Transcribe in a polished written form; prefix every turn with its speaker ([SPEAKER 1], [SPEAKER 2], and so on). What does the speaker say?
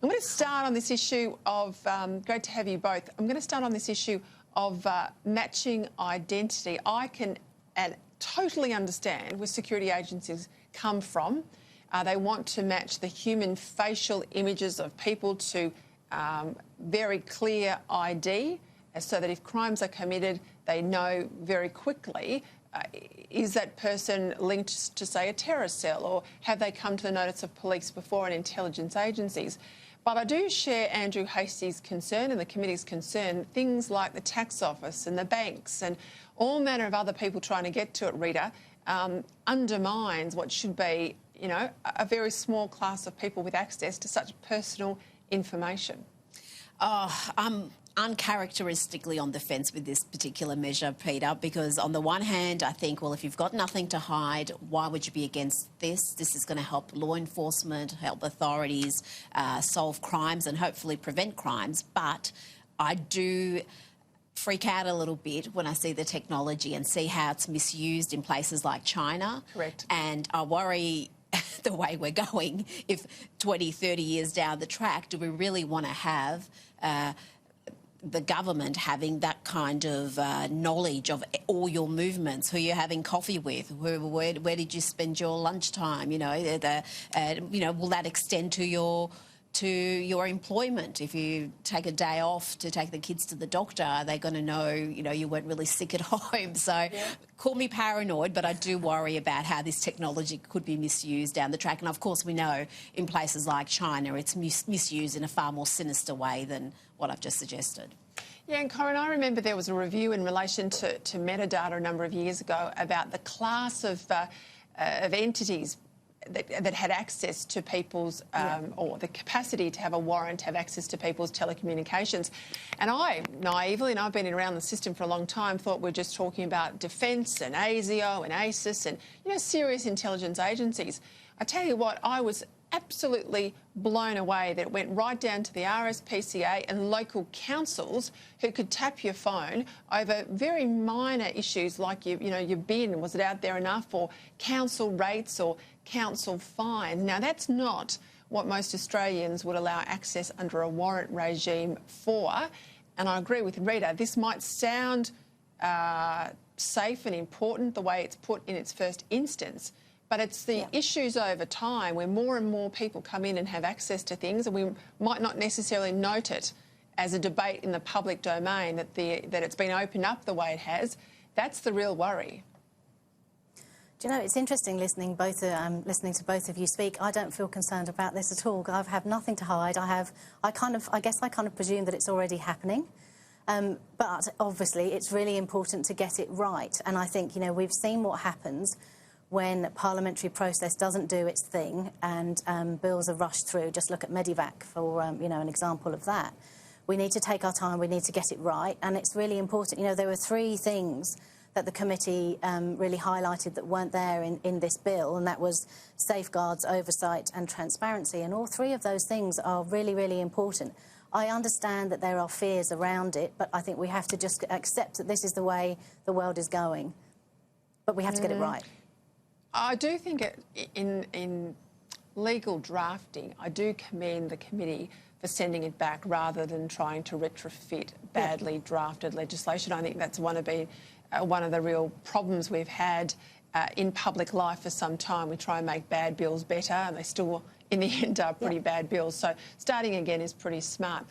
[SPEAKER 1] I'm going to start on this issue of, great to have you both. I'm going to start on this issue of matching identity. I can totally understand where security agencies come from. They want to match the human facial images of people to very clear ID, so that if crimes are committed, they know very quickly, is that person linked to, say, a terrorist cell, or have they come to the notice of police before and intelligence agencies? But I do share Andrew Hastie's concern and the committee's concern, things like the tax office and the banks and all manner of other people trying to get to it, Rita, undermines what should be, you know, a very small class of people with access to such personal information.
[SPEAKER 2] I'm uncharacteristically on the fence with this particular measure, Peter, because on the one hand, I think, well, if you've got nothing to hide, why would you be against this? This is going to help law enforcement, help authorities solve crimes and hopefully prevent crimes. But I do freak out a little bit when I see the technology and see how it's misused in places like China.
[SPEAKER 1] Correct.
[SPEAKER 2] And I worry the way we're going, if 20, 30 years down the track, do we really want to have the government having that kind of knowledge of all your movements, who you're having coffee with, where did you spend your lunchtime? You know, will that extend to your employment? If you take a day off to take the kids to the doctor, are they going to know, you know, you weren't really sick at home? So yeah. Call me paranoid, but I do worry about how this technology could be misused down the track. And of course, we know in places like China, it's misused in a far more sinister way than what I've just suggested.
[SPEAKER 1] Yeah, and Corinne, I remember there was a review in relation to metadata a number of years ago about the class of entities that had access to people's, or the capacity to have a warrant, have access to people's telecommunications. And I, naively, and I've been around the system for a long time, thought we're just talking about defence and ASIO and ASIS and, you know, serious intelligence agencies. I tell you what, I was absolutely blown away that it went right down to the RSPCA and local councils who could tap your phone over very minor issues like your bin, was it out there enough, or council rates or council fines. Now, that's not what most Australians would allow access under a warrant regime for. And I agree with Rita, this might sound safe and important the way it's put in its first instance, but it's the issues over time where more and more people come in and have access to things, and we might not necessarily note it as a debate in the public domain that it's been opened up the way it has. That's the real worry.
[SPEAKER 3] Do you know, it's interesting listening to both of you speak. I don't feel concerned about this at all. I have nothing to hide. I guess I kind of presume that it's already happening. But obviously it's really important to get it right. And I think, you know, we've seen what happens when parliamentary process doesn't do its thing and bills are rushed through. Just look at Medivac for, you know, an example of that. We need to take our time, we need to get it right, and it's really important. You know, there were three things that the committee really highlighted that weren't there in this bill, and that was safeguards, oversight and transparency, and all three of those things are really, really important. I understand that there are fears around it, but I think we have to just accept that this is the way the world is going. But we have to get it right.
[SPEAKER 1] I do think in legal drafting, I do commend the committee for sending it back rather than trying to retrofit badly drafted legislation. I think that's one of the real problems we've had in public life for some time. We try and make bad bills better, and they still, in the end, are pretty bad bills. So starting again is pretty smart.